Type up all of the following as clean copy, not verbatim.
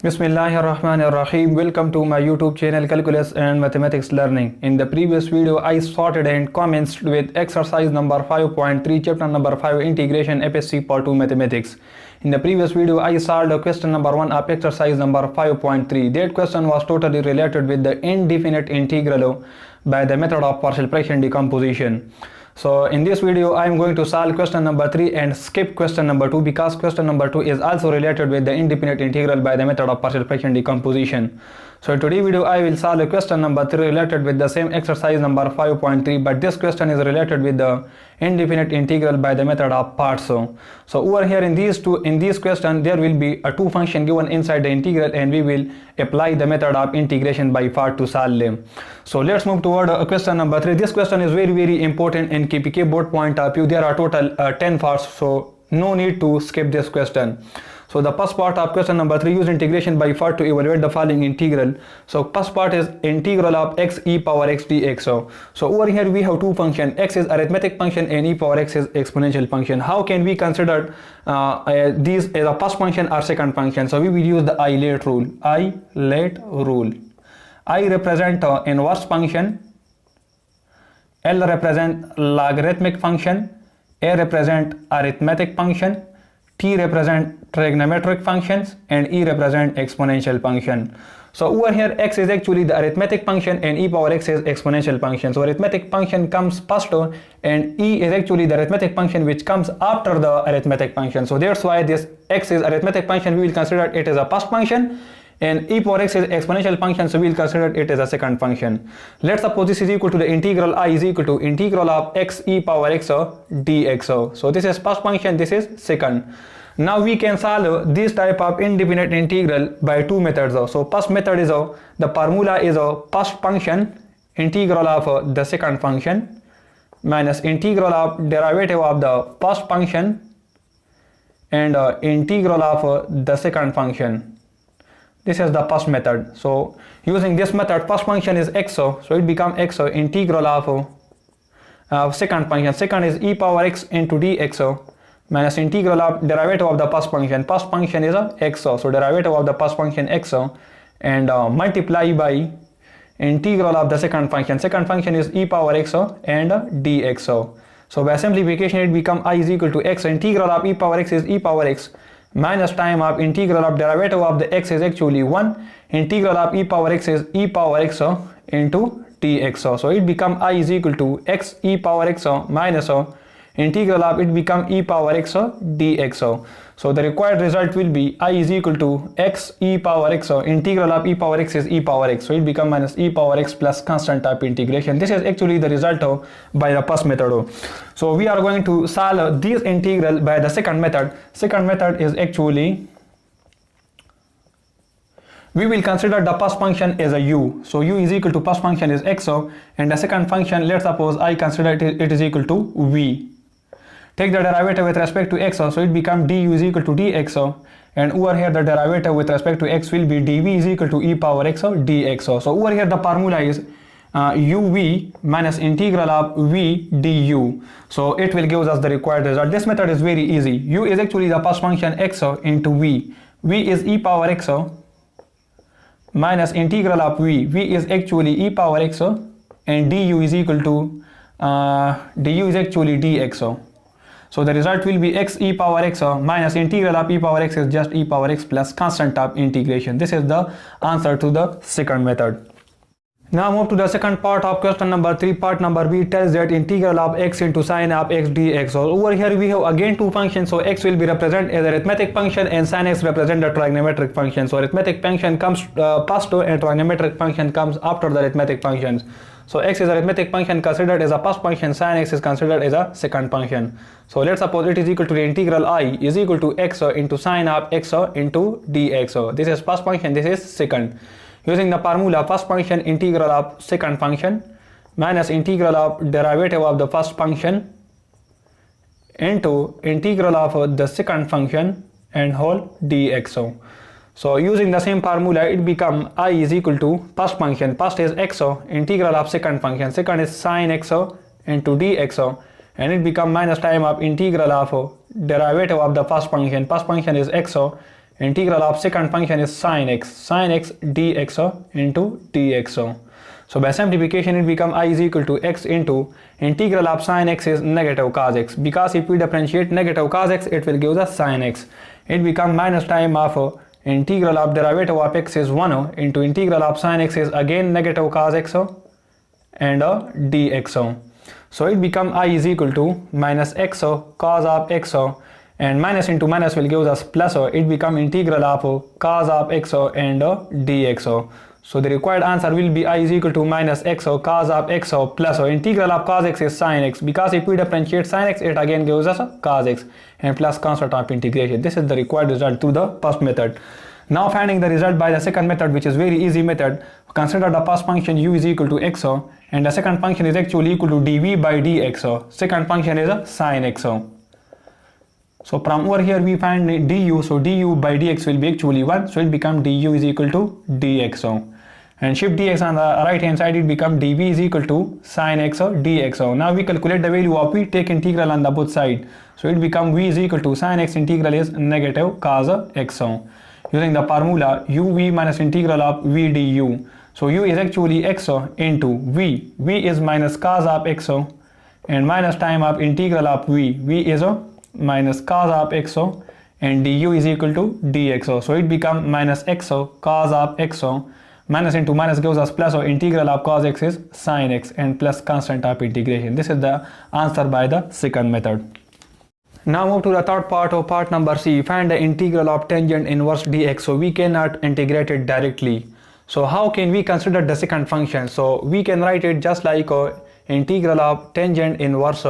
Bismillahirrahmanirrahim. Welcome to my YouTube channel Calculus and Mathematics Learning. In the previous video, I started and commenced with exercise number 5.3, chapter number 5, Integration FSC Part 2 Mathematics. In the previous video, I solved question number 1 of exercise number 5.3. That question was totally related with the indefinite integral by the method of partial fraction decomposition. So in this video I am going to solve question number 3 and skip question number 2 because question number 2 is also related with the indefinite integral by the method of partial fraction decomposition. So in today's video I will solve question number 3 related with the same exercise number 5.3, but this question is related with the indefinite integral by the method of parts. So over here in this question there will be a two function given inside the integral and we will apply the method of integration by part to solve them. So let's move toward question number 3. This question is very important in KPK board point of view. There are total 10 parts, so no need to skip this question. So the first part of question number 3, use integration by part to evaluate the following integral. So first part is integral of x e power x dx. So over here we have two functions. X is arithmetic function and e power x is exponential function. How can we consider these as a first function or second function? So we will use the ILATE rule. ILATE rule. I represent inverse function, L represent logarithmic function, A represent arithmetic function, T represent trigonometric functions, and E represent exponential function. So over here x is actually the arithmetic function and e power x is exponential function. So arithmetic function comes first and e is actually the arithmetic function which comes after the arithmetic function. So that's why this x is arithmetic function, we will consider it as a first function, and e power x is exponential function, so we will consider it as a second function. Let's suppose this is equal to the integral I is equal to integral of x e power x dx. So this is first function, this is second. Now we can solve this type of indefinite integral by two methods. So first method is the formula is a first function integral of the second function minus integral of derivative of the first function and integral of the second function. This is the first method. So using this method, first function is x, so it becomes x integral of second function. Second is e power x into dx minus integral of derivative of the first function. First function is x, so derivative of the first function x and multiply by integral of the second function. Second function is e power x and dx. So by simplification it becomes I is equal to x. Integral of e power x is e power x minus time of integral of derivative of the x is actually 1. Integral of e power x is e power x into dx. So it becomes I is equal to x e power x minus integral of it become e power x dx. So the required result will be I is equal to x e power x. Integral of e power x is e power x, so it become minus e power x plus constant of integration. This is actually the result by the first method. So we are going to solve this integral by the second method. Second method is actually, we will consider the first function as a u. So u is equal to first function is x, and the second function, let's suppose I consider it is equal to v. Take the derivative with respect to x, so it becomes du is equal to dx, and over here the derivative with respect to x will be dv is equal to e power x dx. So over here the formula is uv minus integral of v du. So it will give us the required result. This method is very easy. U is actually the first function x into v. V is e power x minus integral of v. V is actually e power x and du is equal to du is actually dx. So the result will be x e power x minus integral of e power x is just e power x plus constant of integration. This is the answer to the second method. Now move to the second part of question number 3. Part number B tells that integral of x into sine of x dx. So over here we have again two functions. So x will be represented as arithmetic function and sine x represent the trigonometric function. So arithmetic function comes first and trigonometric function comes after the arithmetic functions. So x is arithmetic function considered as a first function, sine x is considered as a second function. So let's suppose it is equal to the integral I is equal to x into sine of x into dx. This is first function, this is second. Using the formula, first function integral of second function minus integral of derivative of the first function into integral of the second function and whole dx. So using the same formula, it become I is equal to first function. First is x, integral of second function. Second is sine x into dx, and it become minus time of integral of derivative of the first function. First function is x integral of second function is sin x dxo into dxo. So by simplification it becomes I is equal to x into integral of sin x is negative cos x, because if we differentiate negative cos x it will give us sin x. It becomes minus time of integral of derivative of x is 1 into integral of sin x is again negative cos x and dxo. So it becomes I is equal to minus x cos of x, and minus into minus will give us plus, it becomes integral of cos of x and dxo. So the required answer will be I is equal to minus x cos of x plus integral of cos x is sin x, because if we differentiate sin x it again gives us cos x, and plus constant of integration. This is the required result through the first method. Now finding the result by the second method, which is very easy method. Consider the first function u is equal to x, and the second function is actually equal to dv by dx. Second function is sin x. So from over here we find du, so du by dx will be actually 1, so it becomes du is equal to dx. And shift dx on the right hand side, it becomes dv is equal to sin x dx. Now we calculate the value of v, take integral on the both side. So it becomes v is equal to sin x integral is negative cos x. Using the formula uv minus integral of v du. So u is actually x into v. V is minus cos of x and minus time of integral of v. V is minus cos of x and du is equal to dx. So it becomes minus x cos of x, minus into minus gives us plus, integral of cos x is sin x, and plus constant of integration. This is the answer by the second method. Now move to the third part of part number C. Find the integral of tangent inverse dx. So we cannot integrate it directly. So how can we consider the second function? So we can write it just like integral of tangent inverse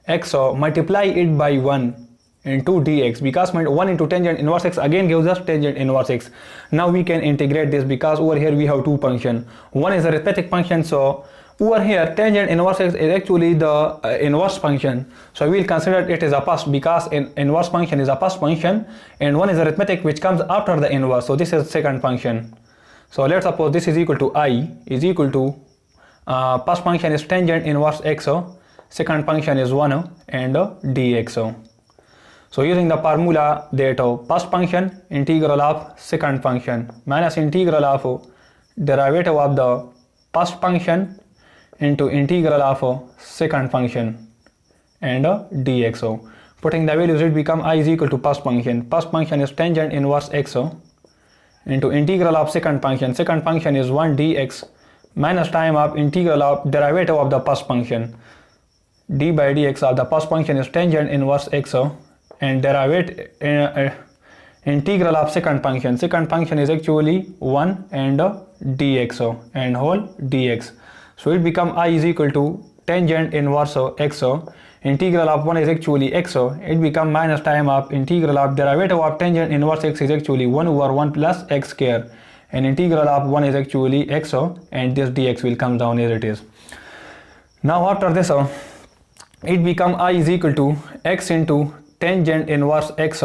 x, multiply it by 1 into dx, because 1 into tangent inverse x again gives us tangent inverse x. Now we can integrate this, because over here we have two functions. One is a arithmetic function, so over here tangent inverse x is actually the inverse function. So we will consider it as a first, because inverse function is a first function, and one is arithmetic which comes after the inverse. So this is second function. So let's suppose this is equal to I is equal to first function is tangent inverse x, second function is 1 and dx. So using the formula that first function integral of second function minus integral of derivative of the first function into integral of second function and dx. Putting the values, it become I is equal to first function. First function is tangent inverse x into integral of second function is 1 dx minus time of integral of derivative of the first function. D by dx of the first function is tangent inverse x, and derivative integral of second function is actually 1 and dx and whole dx. So it become I is equal to tangent inverse x, integral of 1 is actually x, it become minus time of integral of derivative of tangent inverse x is actually 1 over 1 plus x square, and integral of 1 is actually x, and this dx will come down as it is. Now after this it become I is equal to x into tangent inverse x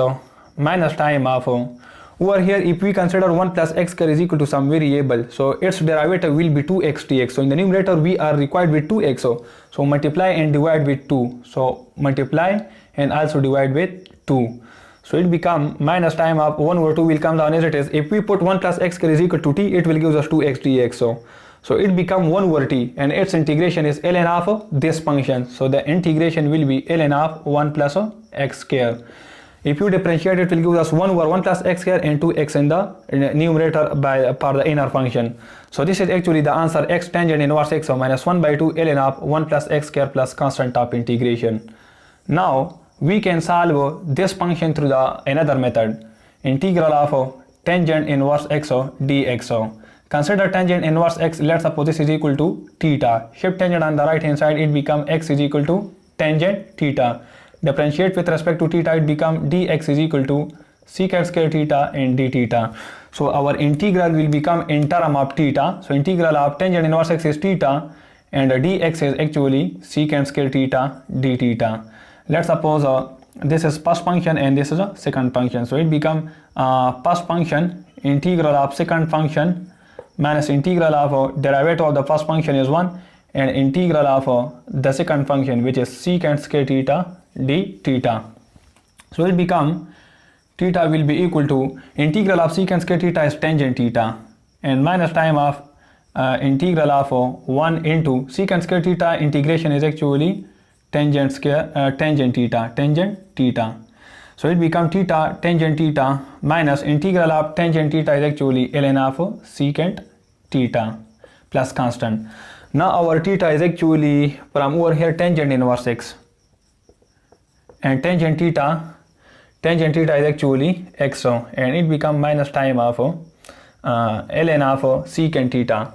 minus time of over here if we consider 1 plus x square is equal to some variable, so its derivative will be 2x dx. So in the numerator we are required with 2x, so multiply and divide with 2, so multiply and also divide with 2. So it become minus time of 1 over 2 will come down as it is. If we put 1 plus x square is equal to t, it will give us 2x dx. So it become 1 over t, and its integration is ln of this function. So the integration will be ln of 1 plus x square. If you differentiate, it will give us 1 over 1 plus x square and 2x in the numerator for the inner function. So this is actually the answer, x tangent inverse x minus 1 by 2 ln of 1 plus x square plus constant of integration. Now we can solve this function through the another method, integral of tangent inverse x dx. Consider tangent inverse x, let's suppose this is equal to theta. Shift tangent on the right hand side, it become x is equal to tangent theta. Differentiate with respect to theta, it become dx is equal to secant square theta and d theta. So our integral will become in term of theta. So integral of tangent inverse x is theta, and dx is actually secant square theta d theta. Let's suppose this is first function and this is a second function. So it become first function integral of second function minus integral of derivative of the first function is 1, and integral of the second function which is secant square theta d theta. So it become theta will be equal to integral of secant square theta is tangent theta, and minus time of integral of 1 into secant square theta integration is actually tangent theta. So it becomes theta tangent theta minus integral of tangent theta is actually ln of secant theta plus constant. Now our theta is actually from over here tangent inverse x, and tangent theta is actually x, and it becomes minus time of ln of secant theta.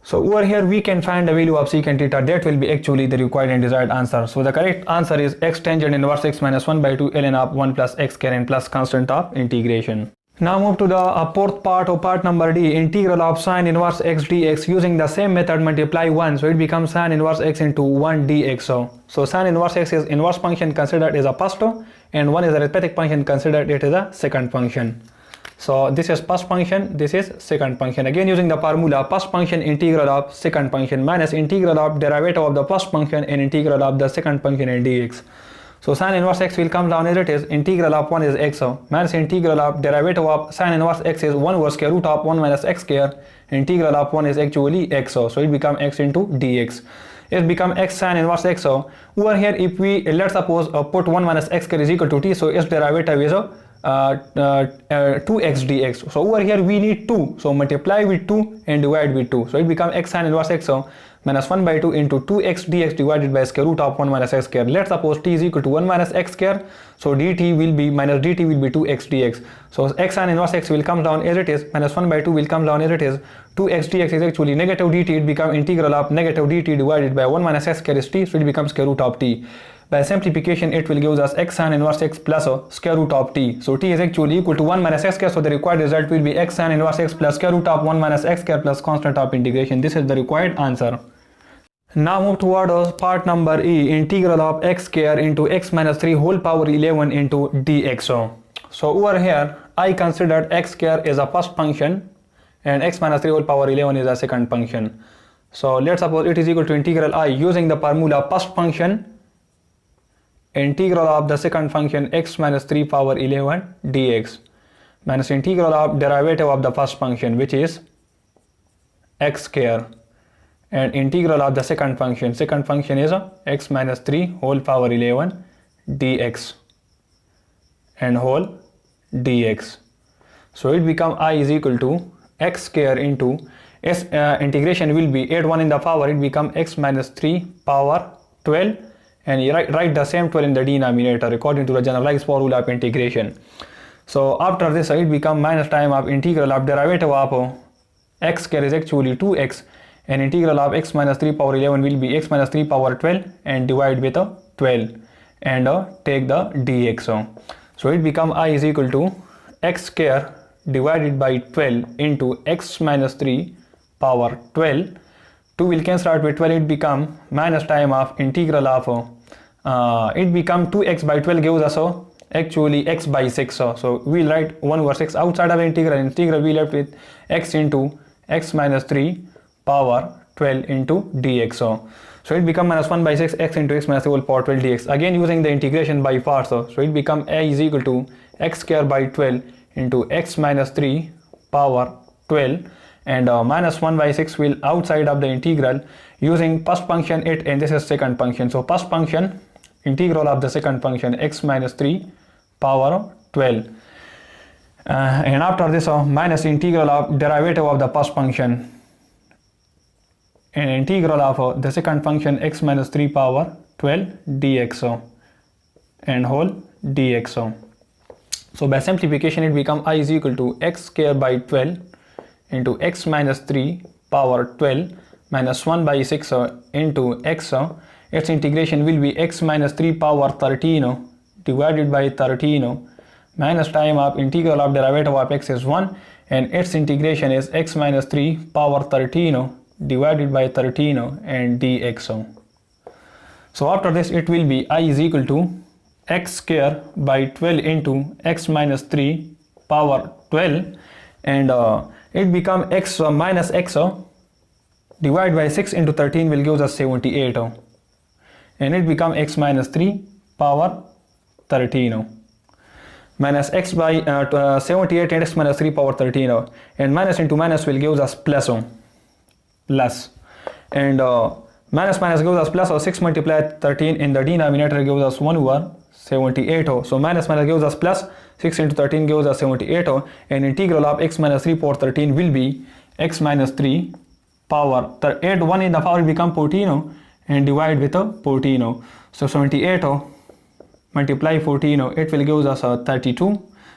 So over here we can find the value of secant theta. That will be actually the required and desired answer. So the correct answer is x tangent inverse x minus 1 by 2 ln of 1 plus x square and plus constant of integration. Now move to the fourth part or part number D, integral of sine inverse x dx. Using the same method, multiply 1, so it becomes sine inverse x into 1 dx. So sine inverse x is inverse function considered as a first, and 1 is a arithmetic function considered it is a second function. So this is first function, this is second function. Again using the formula, first function integral of second function minus integral of derivative of the first function and integral of the second function in dx. So sine inverse x will come down as it is, integral of 1 is x, minus integral of derivative of sine inverse x is 1 over square root of 1 minus x square, integral of 1 is actually x, so it becomes x into dx. It becomes x sine inverse x. Over here if we, let's suppose put 1 minus x square is equal to t, so its derivative is 2x dx. So over here we need 2, so multiply with 2 and divide with 2, so it becomes x sine inverse x minus 1 by 2 into 2x dx divided by square root of 1 minus x square. Let's suppose t is equal to 1 minus x square, so dt will be minus dt will be 2x dx. So x sine inverse x will come down as it is, minus 1 by 2 will come down as it is, 2x dx is actually negative dt, it becomes integral of negative dt divided by 1 minus x square is t, so it becomes square root of t. By simplification it will give us x sine inverse x plus square root of t. So t is actually equal to 1 minus x square, so the required result will be x sine inverse x plus square root of 1 minus x square plus constant of integration. This is the required answer. Now move toward part number E, integral of x square into x minus 3 whole power 11 into dx. So over here I considered x square as a first function and x minus 3 whole power 11 is a second function. So let's suppose it is equal to integral I, using the formula first function integral of the second function x minus 3 power 11 dx minus integral of derivative of the first function which is x square, and integral of the second function is x minus 3 whole power 11 dx and whole dx. So it become I is equal to x square into s, integration will be add 1 in the power, it become x minus 3 power 12, and you write the same 12 in the denominator according to the generalized formula of integration. So after this it become minus time of integral of derivative of x square is actually 2x, and integral of x minus 3 power 11 will be x minus 3 power 12 and divide with 12 and take the dx. So it become I is equal to x square divided by 12 into x minus 3 power 12. 2 will cancel out with 12, it become minus time of integral of it become 2x by 12 gives us actually x by 6. So we'll write 1 over 6 outside of integral we left with x into x minus 3 power 12 into dx. So it become minus 1 by 6 x into x minus 3 whole power 12 dx. Again using the integration by parts, so it become a is equal to x square by 12 into x minus 3 power 12, and minus 1 by 6 will outside of the integral, using first function it, and this is second function. So first function integral of the second function x minus 3 power 12, and after this minus integral of derivative of the first function and integral of the second function x minus 3 power 12 dx and whole dx. So by simplification it become I is equal to x square by 12 into x minus 3 power 12 minus 1 by 6 into x. Its integration will be x minus 3 power 13 divided by 13 minus time of integral of derivative of x is 1, and its integration is x minus 3 power 13 divided by 13 and dx. So after this it will be I is equal to x square by 12 into x minus 3 power 12, and it become x minus x divided by 6 into 13 will give us 78, and it become x minus 3 power 13. minus x by 78 and x minus 3 power 13 and minus into minus will give us plus and minus minus gives us plus 6 multiplied 13 in the denominator gives us 1 over 78 so minus minus gives us plus 6 into 13 gives us 78 and integral of x minus 3 power 13 will be x minus 3 power 8 1 in the power will become 14 and divide with 14 so 78 multiply 14 it will give us 32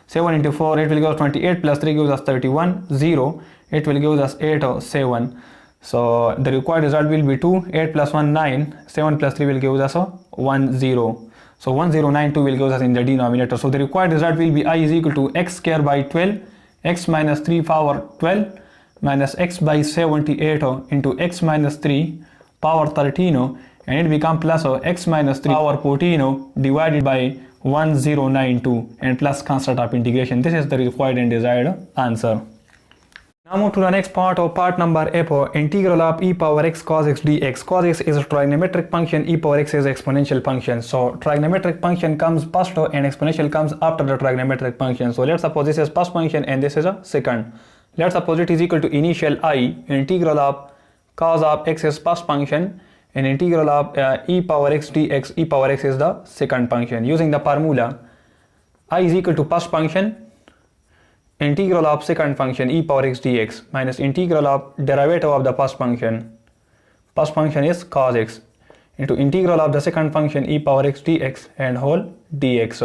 7 into 4 it will give us 28 plus 3 gives us 31 0 it will give us 8 7 so the required result will be 2 8 plus 1 9 7 plus 3 will give us 1 0 so 1092 will give us in the denominator so the required result will be I is equal to x square by 12 x minus 3 power 12 minus x by 78 into x minus 3 power 13 and it become plus x minus 3 power 14 divided by 1092 and plus constant of integration. This is the required and desired answer. Now move to the next part of part number F, integral of e power x cos x dx. Cos x is a trigonometric function, e power x is exponential function. So trigonometric function comes first and exponential comes after the trigonometric function. So let's suppose this is first function and this is a second. Let's suppose it is equal to initial I, integral of cos of x is first function and integral of e power x dx, e power x is the second function. Using the formula, I is equal to first function integral of second function e power x dx minus integral of derivative of the first function is cos x into integral of the second function e power x dx and whole dx.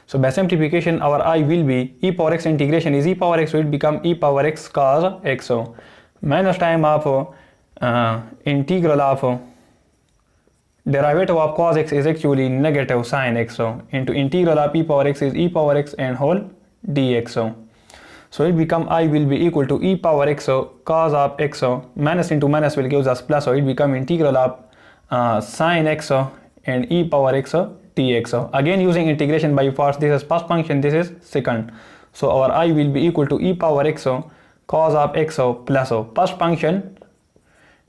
So by simplification our I will be e power x integration is e power x, so it become e power x cos x minus time of integral of derivative of cos x is actually negative sin x into integral of e power x is e power x and whole dx. So it become I will be equal to e power x cos of x minus into minus will give us plus, so it become integral of sin x and e power x dx. Again using integration by parts, this is first function, this is second. So our I will be equal to e power x cos of x plus first function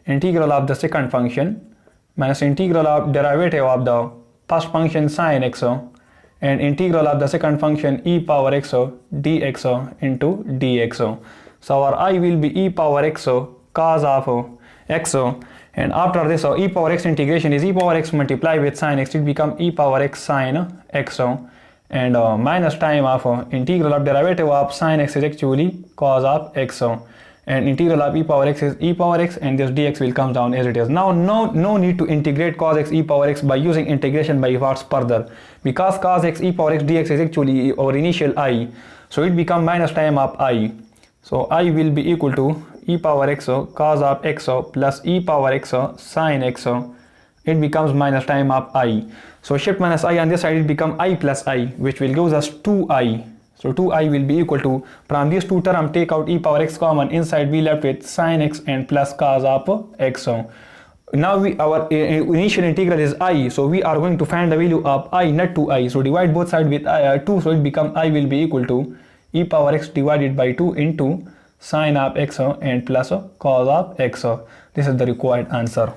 integral of the second function minus integral of derivative of the first function sin x and integral of the second function e power x dx into dx. So our I will be e power x cos of x and after this e power x integration is e power x multiply with sin x, it become e power x sin x and minus time of integral of derivative of sin x is actually cos of x and integral of e power x is e power x and this dx will come down as it is. Now no need to integrate cos x e power x by using integration by parts further, because cos x e power x dx is actually our initial I, so it become minus time of I. So I will be equal to e power x cos of x plus e power x sin x, it becomes minus time of I. So shift minus I on this side, it become I plus I, which will give us 2I. So 2I will be equal to, from these two terms take out e power x common, inside we left with sin x and plus cos of x. Now our initial integral is I, so we are going to find the value of I, not 2I. So divide both sides with 2, so it become I will be equal to e power x divided by 2 into sin of x and plus cos of x. This is the required answer.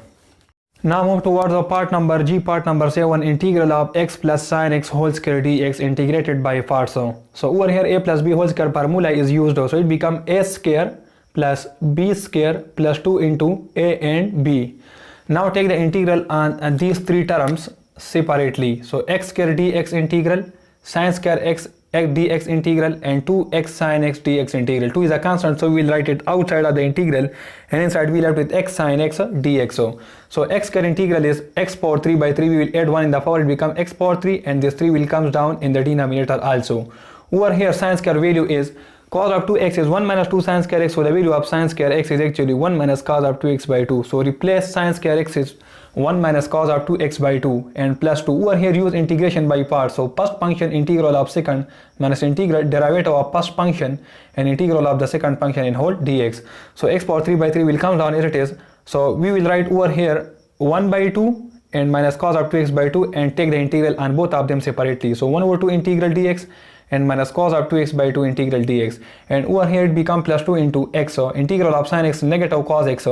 Now move towards the part number G, part number 7, integral of x plus sin x whole square dx integrated by parts. So over here a plus b whole square formula is used, so it become a square plus b square plus 2 into a and b. Now take the integral on these three terms separately. So x square dx integral, sin square x dx integral and 2x sin x dx integral. 2 is a constant, so we will write it outside of the integral and inside we left with x sin x dx. So x square integral is x power 3 by 3, we will add 1 in the power, it become x power 3 and this 3 will comes down in the denominator also. Over here sin square value is cos of 2x is 1 minus 2 sin square x, so the value of sin square x is actually 1 minus cos of 2x by 2. So replace sin square x is 1 minus cos of 2x by 2 and plus 2. Over here use integration by parts. So first function integral of second minus integral derivative of first function and integral of the second function in whole dx. So x power 3 by 3 will come down as it is. So we will write over here 1 by 2 and minus cos of 2x by 2 and take the integral on both of them separately. So 1 over 2 integral dx and minus cos of 2x by 2 integral dx, and over here it become plus 2 into x. So integral of sin x negative cos x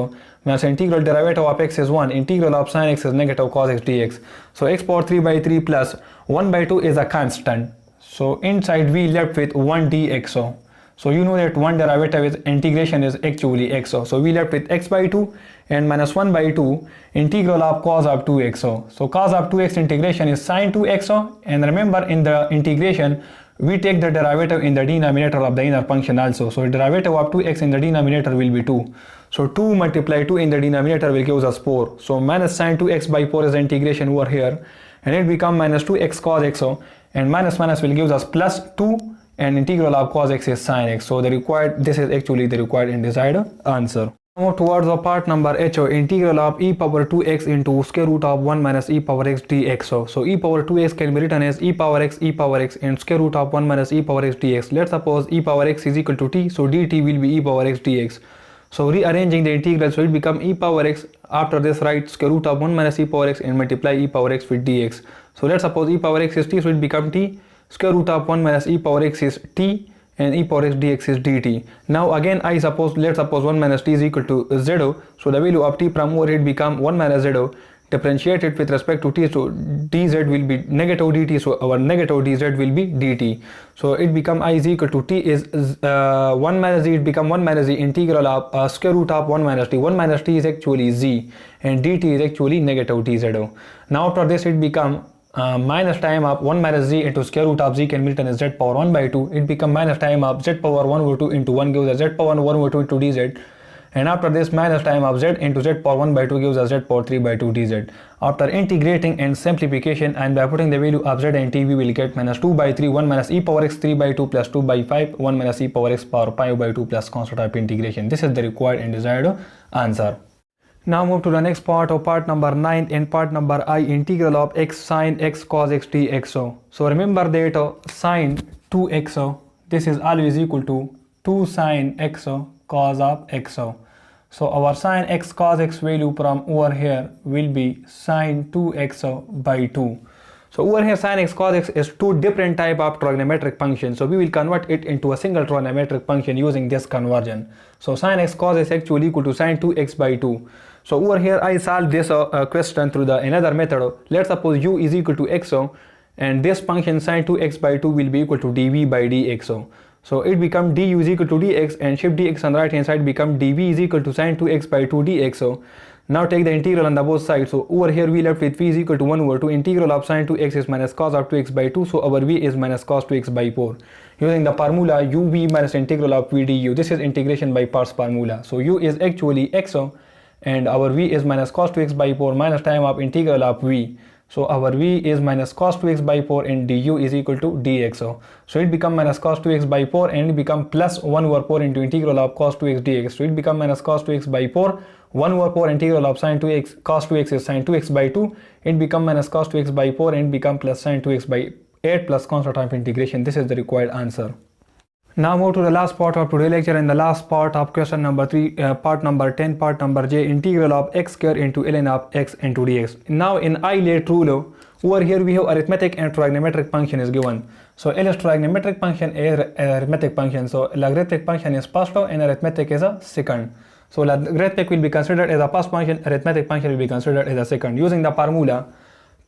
minus integral derivative of x is 1, integral of sin x is negative cos x dx. So x power 3 by 3 plus 1 by 2 is a constant, So inside we left with 1 dxo. So you know that one derivative is integration is actually xo. So we left with x by 2 and minus 1 by 2 integral of cos of 2xo. So cos of 2x integration is sine 2xo, and remember in the integration we take the derivative in the denominator of the inner function also. So derivative of 2x in the denominator will be 2. So 2 multiply 2 in the denominator will give us 4. So minus sine 2x by 4 is the integration over here, and it become minus 2x cos xo, and minus minus will give us plus 2, and integral of cos x is sin x. So this is actually the required and desired answer. Now towards the part number HO, integral of e power 2x into square root of 1 minus e power x dxo. So e power 2x can be written as e power x and square root of 1 minus e power x dx. Let's suppose e power x is equal to t, so dt will be e power x dx. So rearranging the integral, so it become e power x. After this, write square root of 1 minus e power x and multiply e power x with dx. So let's suppose e power x is t, so it become t. Square root of 1 minus e power x is t, and e power x dx is dt. Now again let's suppose 1 minus t is equal to 0. So the value of t from over here become 1 minus 0. Differentiate it with respect to t, so dz will be negative dt, so our negative dz will be dt. So it become I is equal to t is 1 minus z, it become 1 minus z integral of square root of 1 minus t. 1 minus t is actually z, and dt is actually negative dz. Now after this it become minus time of 1 minus z into square root of z can be written as z power 1 by 2. It become minus time of z power 1 over 2 into 1 gives us z power 1 over 2 into dz. And after this, minus time of z into z power 1 by 2 gives us z power 3 by 2 dz. After integrating and simplification and by putting the value of z and t, we will get minus 2 by 3, 1 minus e power x 3 by 2 plus 2 by 5, 1 minus e power x power 5 by 2 plus constant of integration. This is the required and desired answer. Now move to the next part of part number 9 and part number I, integral of x sine x cos x dxo. So remember that sine 2xo, this is always equal to 2 sine xo cos of xo. So our sine x cos x value from over here will be sine 2xo by 2. So over here sine x cos x is two different type of trigonometric functions. So we will convert it into a single trigonometric function using this conversion. So sine x cos x actually equal to sine 2x by 2. So over here I solve this question through the another method. Let's suppose u is equal to xo, and this function sine 2x by 2 will be equal to dv by dxo. So it become du is equal to dx, and shift dx on the right hand side become dv is equal to sine 2x by 2 dxo. Now take the integral on the both sides. So over here we left with v is equal to 1 over 2. Integral of sine 2x is minus cos of 2x by 2. So our v is minus cos 2x by 4. Using the formula uv minus integral of v du. This is integration by parts formula. So u is actually xo, and our v is minus cos 2x by 4 minus time of integral of v. So our v is minus cos 2x by 4 and du is equal to dxo. So it become minus cos 2x by 4 and it become plus 1 over 4 into integral of cos 2x dx. So it become minus cos 2x by 4, 1 over 4 integral of sine 2x, cos 2x is sine 2x by 2. It become minus cos 2x by 4 and become plus sine 2x by 8 plus constant of integration. This is the required answer. Now move to the last part of today's lecture and the last part of question number 3, part number 10, part number J, integral of x square into ln of x into dx. Now in ILATE rule, over here we have arithmetic and trigonometric function is given. So L is trigonometric function, A is arithmetic function. So logarithmic function is first and arithmetic is a second. So logarithmic will be considered as a first function, arithmetic function will be considered as a second. Using the formula,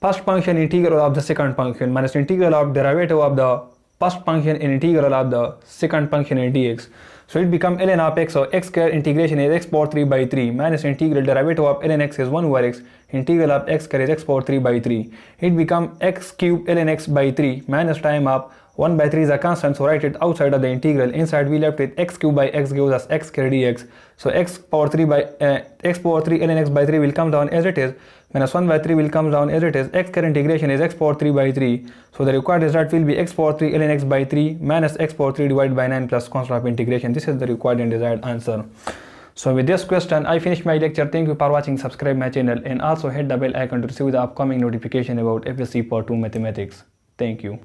first function integral of the second function minus integral of derivative of the first function in integral of the second function in dx. So it become ln of x, so x square integration is x power 3 by 3 minus integral derivative of ln x is 1 over x, integral of x square is x power 3 by 3. It become x cube ln x by 3 minus time of 1 by 3 is a constant, so write it outside of the integral. Inside we left with x cube by x gives us x square dx. So x power 3 ln x by 3 will come down as it is, minus 1 by 3 will come down as it is. X square integration is x power 3 by 3. So the required result will be x power 3 ln x by 3 minus x power 3 divided by 9 plus constant of integration. This is the required and desired answer. So with this question I finish my lecture. Thank you for watching. Subscribe my channel and also hit the bell icon to receive the upcoming notification about FSC Part 2 Mathematics. Thank you.